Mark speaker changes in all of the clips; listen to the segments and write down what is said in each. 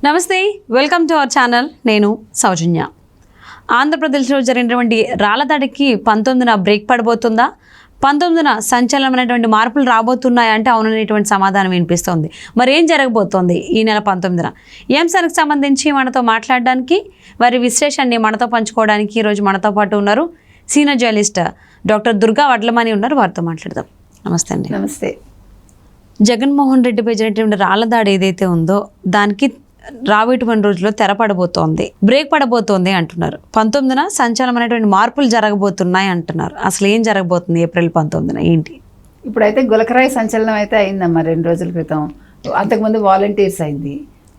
Speaker 1: నమస్తే, welcome to our channel. నేను సౌజన్య. ఆంధ్రప్రదేశ్లో జరిగినటువంటి రాళ్లదాడికి 19న బ్రేక్ పడబోతుందా, 19న సంచలనమైనటువంటి మార్పులు రాబోతున్నాయి అంటే అవుననేటువంటి సమాధానం వినిపిస్తోంది. మరి ఏం జరగబోతోంది ఈ నెల 19న? ఈ అంశానికి సంబంధించి మనతో మాట్లాడడానికి, వారి విశ్లేషణని మనతో పంచుకోవడానికి ఈరోజు మనతో పాటు ఉన్నారు senior journalist doctor Durga Vadlamani ఉన్నారు. వారితో మాట్లాడదాం. నమస్తే అండి.
Speaker 2: నమస్తే.
Speaker 1: జగన్మోహన్ రెడ్డిపై జరిగినటువంటి రాళ్లదాడి ఏదైతే ఉందో దానికి రాబోయేటువంటి రోజుల్లో తెరపడబోతోంది, బ్రేక్ పడబోతోంది అంటున్నారు. 19న సంచలనమైనటువంటి మార్పులు జరగబోతున్నాయి అంటున్నారు. అసలు ఏం జరగబోతుంది ఏప్రిల్ 19న? ఏంటి?
Speaker 2: ఇప్పుడైతే గులకరాయి సంచలనం అయితే అయిందమ్మా 2 రోజుల క్రితం. అంతకుముందు వాలంటీర్స్ అయింది.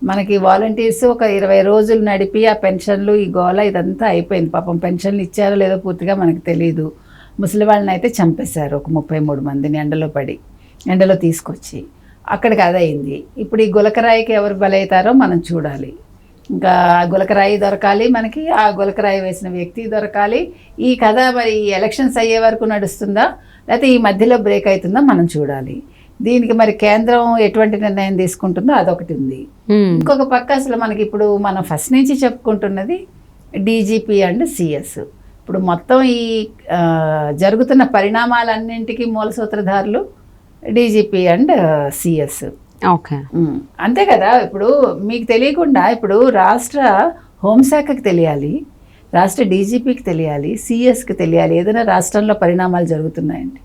Speaker 2: మనకి వాలంటీర్స్ ఒక 20 రోజులు నడిపి ఆ పెన్షన్లు ఈ గోల ఇదంతా అయిపోయింది. పాపం పెన్షన్లు ఇచ్చారో లేదో పూర్తిగా మనకు తెలియదు. ముసలి వాళ్ళని అయితే చంపేశారు, ఒక 33 మందిని ఎండలో తీసుకొచ్చి. అక్కడికి అదయింది. ఇప్పుడు ఈ గులకరాయికి ఎవరు బలవుతారో మనం చూడాలి. ఇంకా గులకరాయి దొరకాలి మనకి, ఆ గులకరాయి వేసిన వ్యక్తి దొరకాలి. ఈ కథ మరి ఎలక్షన్స్ అయ్యే వరకు నడుస్తుందా, లేకపోతే ఈ మధ్యలో బ్రేక్ అవుతుందా మనం చూడాలి. దీనికి మరి కేంద్రం ఎటువంటి నిర్ణయం తీసుకుంటుందో అదొకటి ఉంది. ఇంకొక పక్క అసలు మనకి ఇప్పుడు మనం ఫస్ట్ నుంచి చెప్పుకుంటున్నది డీజీపీ అండ్ సిఎస్. ఇప్పుడు మొత్తం ఈ జరుగుతున్న పరిణామాలన్నింటికీ మూల సూత్రధారులు డీజీపీ అండ్ సిఎస్.
Speaker 1: ఓకే,
Speaker 2: అంతే కదా. ఇప్పుడు మీకు తెలియకుండా ఇప్పుడు రాష్ట్ర హోంశాఖకి తెలియాలి, రాష్ట్ర డీజీపీకి తెలియాలి, సిఎస్కి తెలియాలి ఏదైనా రాష్ట్రంలో పరిణామాలు జరుగుతున్నాయండి.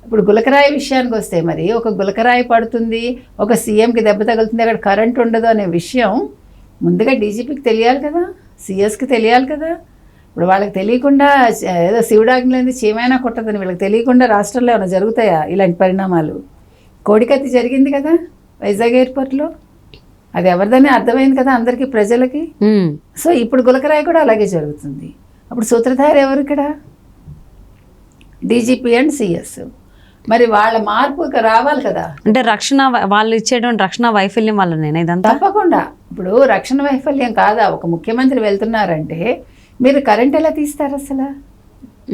Speaker 2: ఇప్పుడు గులకరాయి విషయానికి వస్తే మరి ఒక గులకరాయి పడుతుంది, ఒక సీఎంకి దెబ్బ తగులుతుంది, అక్కడ కరెంట్ ఉండదు అనే విషయం ముందుగా డీజీపీకి తెలియాలి కదా, సిఎస్కి తెలియాలి కదా. ఇప్పుడు వాళ్ళకి తెలియకుండా ఏదో శివుడాజ్ఞలేంది చీమైనా కొట్టదని వీళ్ళకి తెలియకుండా రాష్ట్రంలో ఏమైనా జరుగుతాయా ఇలాంటి పరిణామాలు? కోడికత్తి జరిగింది కదా వైజాగ్ ఎయిర్పోర్ట్లో, అది ఎవరిదని అర్థమైంది కదా అందరికీ, ప్రజలకి. సో ఇప్పుడు గులకరాయి కూడా అలాగే జరుగుతుంది. అప్పుడు సూత్రధారి ఎవరు ఇక్కడ? DGP and CS. మరి వాళ్ళ మార్పు రావాలి కదా.
Speaker 1: అంటే రక్షణ, వాళ్ళు ఇచ్చేటువంటి రక్షణ వైఫల్యం వల్లనేనా ఇదంతా?
Speaker 2: తప్పకుండా. ఇప్పుడు రక్షణ వైఫల్యం కాదా, ఒక ముఖ్యమంత్రి వెళ్తున్నారంటే మీరు కరెంట్ ఎలా తీస్తారు అసలు?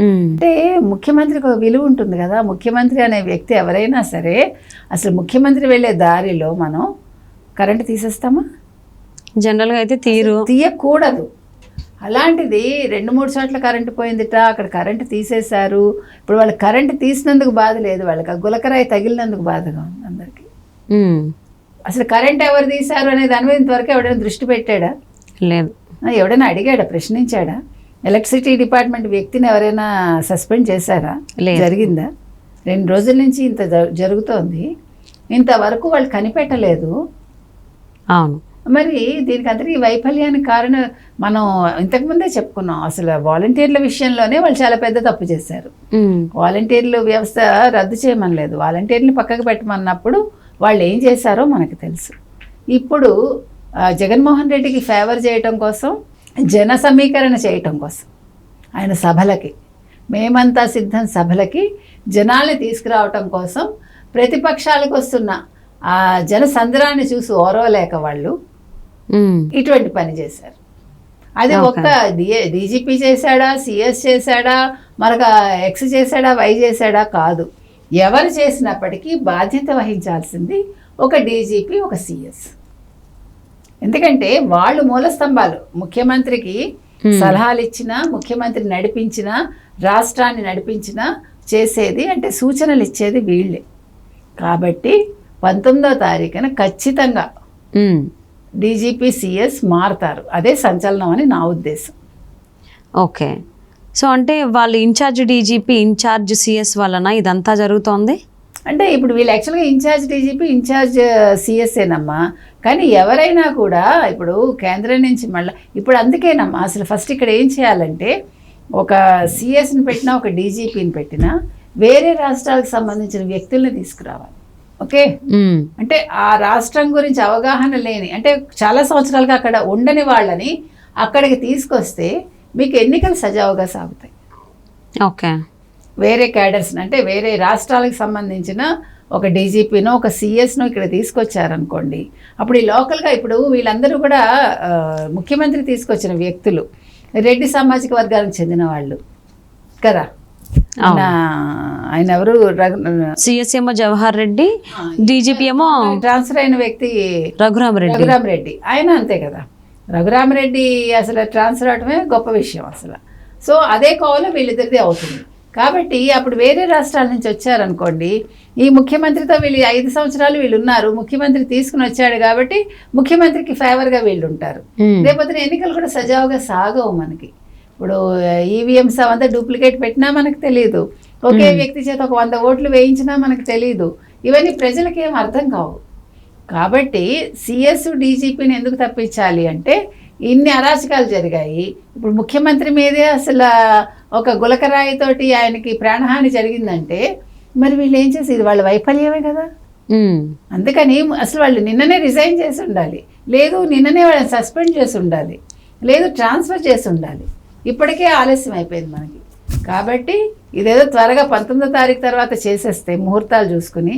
Speaker 2: అంటే ముఖ్యమంత్రికి ఒక విలువ ఉంటుంది కదా. ముఖ్యమంత్రి అనే వ్యక్తి ఎవరైనా సరే అసలు ముఖ్యమంత్రి వెళ్ళే దారిలో మనం కరెంట్ తీసేస్తామా?
Speaker 1: జనరల్గా అయితే
Speaker 2: తీయకూడదు. అలాంటిది 2-3 చోట్ల కరెంటు పోయిందిట, అక్కడ కరెంటు తీసేశారు. ఇప్పుడు వాళ్ళకి కరెంటు తీసినందుకు బాధ లేదు, వాళ్ళకి ఆ గులకరాయి తగిలినందుకు బాధగా ఉంది అందరికీ. అసలు కరెంట్ ఎవరు తీశారు అనే దాని మీద ఇంతవరకు ఎవడైనా దృష్టి పెట్టాడా?
Speaker 1: లేదు.
Speaker 2: ఎవడైనా అడిగాడా, ప్రశ్నించాడా? ఎలక్ట్రిసిటీ డిపార్ట్మెంట్ వ్యక్తిని ఎవరైనా సస్పెండ్ చేశారా? జరిగిందా? 2 రోజుల నుంచి ఇంత జరుగుతోంది, ఇంతవరకు వాళ్ళు కనిపెట్టలేదు.
Speaker 1: అవును.
Speaker 2: మరి దీనికి అందరికీ వైఫల్యానికి కారణం మనం ఇంతకుముందే చెప్పుకున్నాం. అసలు వాలంటీర్ల విషయంలోనే వాళ్ళు చాలా పెద్ద తప్పు చేశారు. వాలంటీర్లు వ్యవస్థ రద్దు చేయమనలేదు, వాలంటీర్లు పక్కకు పెట్టమన్నప్పుడు వాళ్ళు ఏం చేశారో మనకు తెలుసు. ఇప్పుడు జగన్మోహన్ రెడ్డికి ఫేవర్ చేయటం కోసం, జన సమీకరణ చేయటం కోసం ఆయన సభలకి, మేమంతా సిద్ధం సభలకి జనాల్ని తీసుకురావటం కోసం ప్రతిపక్షాలకు వస్తున్న ఆ జన సంద్రాన్ని చూసి ఓరవలేక వాళ్ళు ఇటువంటి పని చేశారు. అది ఒక్క డీజీపీ చేశాడా, సిఎస్ చేశాడా, మరొక ఎక్స్ చేశాడా, వై చేశాడా కాదు. ఎవరు చేసినప్పటికీ బాధ్యత వహించాల్సింది ఒక డీజీపీ, ఒక సిఎస్. ఎందుకంటే వాళ్ళు మూల స్తంభాలు. ముఖ్యమంత్రికి సలహాలు ఇచ్చినా, ముఖ్యమంత్రి నడిపించినా, రాష్ట్రాన్ని నడిపించినా చేసేది అంటే సూచనలు ఇచ్చేది వీళ్ళే. కాబట్టి 19వ తారీఖున ఖచ్చితంగా డీజీపీ, సిఎస్ మారుతారు. అదే సంచలనం అని నా ఉద్దేశం.
Speaker 1: ఓకే. సో అంటే వాళ్ళు ఇన్ఛార్జ్ డీజీపీ, ఇన్ఛార్జ్ సిఎస్ వలన ఇదంతా జరుగుతోంది.
Speaker 2: అంటే ఇప్పుడు వీళ్ళు యాక్చువల్గా ఇన్ఛార్జ్ డీజీపీ, ఇన్ఛార్జ్ సిఎస్ఏనమ్మా. కానీ ఎవరైనా కూడా ఇప్పుడు కేంద్రం నుంచి మళ్ళీ ఇప్పుడు అందుకేనమ్మా అసలు ఫస్ట్ ఇక్కడ ఏం చేయాలంటే ఒక సిఎస్ని పెట్టినా, ఒక డీజీపీని పెట్టినా వేరే రాష్ట్రాలకు సంబంధించిన వ్యక్తుల్ని తీసుకురావాలి. ఓకే. అంటే ఆ రాష్ట్రం గురించి అవగాహన లేని, అంటే చాలా సంవత్సరాలుగా అక్కడ ఉండని వాళ్ళని అక్కడికి తీసుకొస్తే మీకు ఎన్నికలు సజావుగా సాగుతాయి.
Speaker 1: ఓకే.
Speaker 2: వేరే క్యాడర్స్ని, అంటే వేరే రాష్ట్రాలకు సంబంధించిన ఒక డీజీపీనో, ఒక సిఎస్నో ఇక్కడ తీసుకొచ్చారనుకోండి, అప్పుడు ఈ లోకల్గా ఇప్పుడు వీళ్ళందరూ కూడా ముఖ్యమంత్రి తీసుకొచ్చిన వ్యక్తులు రెడ్డి సామాజిక వర్గానికి చెందిన వాళ్ళు కదా. ఆయన ఎవరు
Speaker 1: సిఎస్ ఏమో జవహర్ రెడ్డి, డీజీపీ ఏమో
Speaker 2: ట్రాన్స్ఫర్ అయిన వ్యక్తి రఘురామరెడ్డి. ఆయన అంతే కదా, రఘురామరెడ్డి అసలు ట్రాన్స్ఫర్ అవటమే గొప్ప విషయం అసలు. సో అదే కోవలో వీళ్ళిద్దరిది అవుతుంది. కాబట్టి అప్పుడు వేరే రాష్ట్రాల నుంచి వచ్చారనుకోండి, ఈ ముఖ్యమంత్రితో వీళ్ళు 5 సంవత్సరాలు వీళ్ళు ఉన్నారు, ముఖ్యమంత్రి తీసుకుని వచ్చాడు కాబట్టి ముఖ్యమంత్రికి ఫేవర్గా వీళ్ళు ఉంటారు. రేపొద్దున ఎన్నికలు కూడా సజావుగా సాగవు మనకి. ఇప్పుడు ఈవీఎంస్ అవంతా డూప్లికేట్ పెట్టినా మనకు తెలియదు, ఒకే వ్యక్తి చేత ఒక 100 ఓట్లు వేయించినా మనకు తెలియదు. ఇవన్నీ ప్రజలకి ఏం అర్థం కావు. కాబట్టి సిఎస్ డీజీపీని ఎందుకు తప్పించాలి అంటే ఇన్ని అరాచకాలు జరిగాయి. ఇప్పుడు ముఖ్యమంత్రి మీదే అసలు ఒక గులకరాయితోటి ఆయనకి ప్రాణహాని జరిగిందంటే మరి వీళ్ళు ఏం చేసి, ఇది వాళ్ళ వైఫల్యమే కదా. అందుకని అసలు వాళ్ళు నిన్ననే రిజైన్ చేసి ఉండాలి, లేదు నిన్ననే వాళ్ళని సస్పెండ్ చేసి ఉండాలి, లేదు ట్రాన్స్ఫర్ చేసి ఉండాలి. ఇప్పటికే ఆలస్యం అయిపోయింది మనకి. కాబట్టి ఇదేదో త్వరగా 19వ తారీఖు తర్వాత చేసేస్తే ముహూర్తాలు చూసుకుని,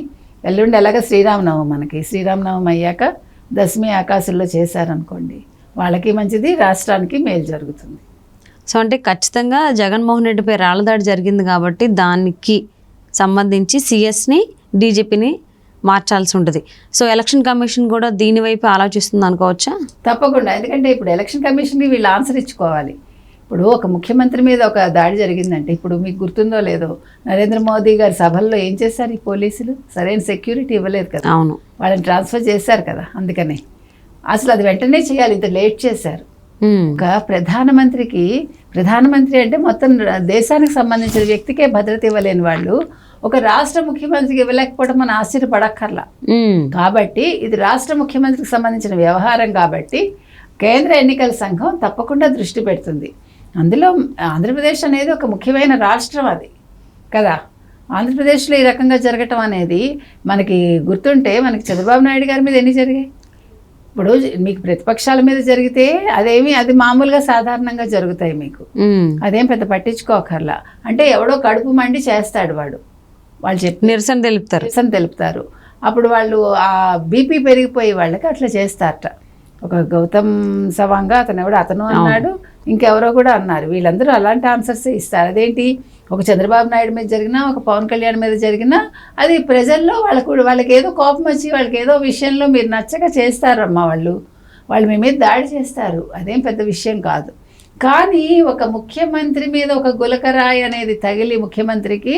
Speaker 2: ఎల్లుండి ఎలాగ శ్రీరామనవమి మనకి, శ్రీరామనవమి అయ్యాక దశమి ఆకాశంలో చేశారనుకోండి, వాళ్ళకి మంచిది, రాష్ట్రానికి మేలు జరుగుతుంది.
Speaker 1: సో అంటే ఖచ్చితంగా జగన్మోహన్ రెడ్డిపై రాళ్ళదాడి జరిగింది కాబట్టి దానికి సంబంధించి సిఎస్ని డీజీపీని మార్చాల్సి ఉంటుంది. సో ఎలక్షన్ కమిషన్ కూడా దీని వైపు ఆలోచిస్తుంది అనుకోవచ్చా?
Speaker 2: తప్పకుండా. ఎందుకంటే ఇప్పుడు ఎలక్షన్ కమిషన్కి వీళ్ళు ఆన్సర్ ఇచ్చుకోవాలి. ఇప్పుడు ఒక ముఖ్యమంత్రి మీద ఒక దాడి జరిగిందంటే, ఇప్పుడు మీకు గుర్తుందో లేదో, నరేంద్ర మోదీ గారి సభల్లో ఏం చేశారు ఈ పోలీసులు? సరైన సెక్యూరిటీ ఇవ్వలేదు కదా.
Speaker 1: అవును,
Speaker 2: వాళ్ళని ట్రాన్స్ఫర్ చేశారు కదా. అందుకనే అసలు అది వెంటనే చేయాలి, ఇంత లేట్ చేశారు. ఒక ప్రధానమంత్రి అంటే మొత్తం దేశానికి సంబంధించిన వ్యక్తికే భద్రత ఇవ్వలేని వాళ్ళు ఒక రాష్ట్ర ముఖ్యమంత్రికి ఇవ్వలేకపోవడం మనం ఆశ్చర్యపడక్కర్లా. కాబట్టి ఇది రాష్ట్ర ముఖ్యమంత్రికి సంబంధించిన వ్యవహారం కాబట్టి కేంద్ర ఎన్నికల సంఘం తప్పకుండా దృష్టి పెడుతుంది. అందులో ఆంధ్రప్రదేశ్ అనేది ఒక ముఖ్యమైన రాష్ట్రం అది కదా. ఆంధ్రప్రదేశ్లో ఈ రకంగా జరగటం అనేది మనకి గుర్తుంటే, మనకి చంద్రబాబు నాయుడు గారి మీద ఎన్ని జరిగాయి? ఇప్పుడు మీకు ప్రతిపక్షాల మీద జరిగితే అది మామూలుగా సాధారణంగా జరుగుతాయి మీకు, అదేం పెద్ద పట్టించుకోకర్లా. అంటే ఎవడో కడుపు మండి చేస్తాడు, వాళ్ళు చెప్పి నిరసన తెలుపుతారు. అప్పుడు వాళ్ళు ఆ బీపీ పెరిగిపోయి వాళ్ళకి అట్లా చేస్తారట. ఒక గౌతమ్ సవాంగ్ అతను అన్నాడు, ఇంకెవరో కూడా అన్నారు. వీళ్ళందరూ అలాంటి ఆన్సర్స్ ఇస్తారు. అదేంటి, ఒక చంద్రబాబు నాయుడు మీద జరిగినా, ఒక పవన్ కళ్యాణ్ మీద జరిగినా అది ప్రజల్లో వాళ్ళకి ఏదో కోపం వచ్చి, వాళ్ళకి ఏదో విషయంలో మీరు నచ్చక చేస్తారమ్మా, వాళ్ళు మీ మీద దాడి చేస్తారు. అదేం పెద్ద విషయం కాదు. కానీ ఒక ముఖ్యమంత్రి మీద ఒక గులకరాయి అనేది తగిలి ముఖ్యమంత్రికి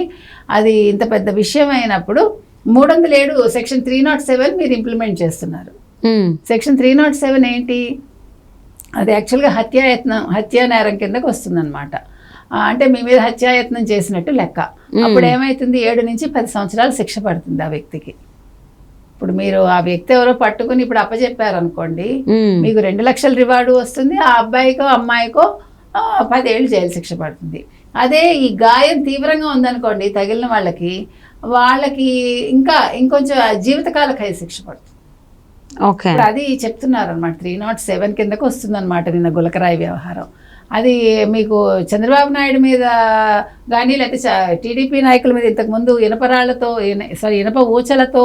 Speaker 2: అది ఇంత పెద్ద విషయం అయినప్పుడు 307 సెక్షన్ 307 మీరు ఇంప్లిమెంట్ చేస్తున్నారు. సెక్షన్ 307 ఏంటి? అది యాక్చువల్గా హత్యా నేరం కిందకు వస్తుందన్నమాట. అంటే మీ మీద హత్యాయత్నం చేసినట్టు లెక్క. అప్పుడు ఏమవుతుంది, 7 నుంచి 10 సంవత్సరాలు శిక్ష పడుతుంది ఆ వ్యక్తికి. ఇప్పుడు మీరు ఆ వ్యక్తి ఎవరో పట్టుకుని ఇప్పుడు అప్పచెప్పారనుకోండి, మీకు 2 లక్షల రివార్డు వస్తుంది, ఆ అబ్బాయికో అమ్మాయికో 10 ఏళ్ళు జైలు శిక్ష పడుతుంది. అదే ఈ గాయం తీవ్రంగా ఉందనుకోండి తగిలిన వాళ్ళకి ఇంకొంచెం జీవితకాల ఖైదు శిక్ష పడుతుంది. అది చెప్తున్నారు అనమాట. 307 కిందకు వస్తుంది అనమాట నిన్న గులకరాయి వ్యవహారం. అది మీకు చంద్రబాబు నాయుడు మీద కానీ లేకపోతే టీడీపీ నాయకుల మీద ఇంతకుముందు ఇనప ఊచలతో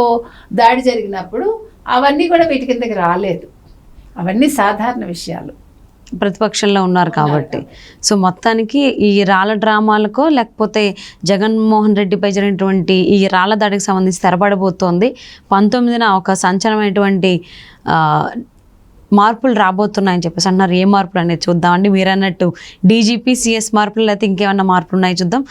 Speaker 2: దాడి జరిగినప్పుడు అవన్నీ కూడా వీటి కిందకి రాలేదు. అవన్నీ సాధారణ విషయాలు.
Speaker 1: ప్రతిపక్షంలో ఉన్నారు కాబట్టి. సో మొత్తానికి ఈ రాళ్ళ డ్రామాలకో లేకపోతే జగన్మోహన్ రెడ్డిపై జరిగినటువంటి ఈ రాళ్ళ దాడికి సంబంధించి తెరపడబోతోంది. 19న ఒక సంచలనమైనటువంటి మార్పులు రాబోతున్నాయని చెప్పేసి అంటున్నారు. ఏ మార్పులు అనేది చూద్దామండి. మీరు అన్నట్టు డీజీపీ సిఎస్ మార్పులు లేకపోతే ఇంకేమన్నా మార్పులు ఉన్నాయి చూద్దాం.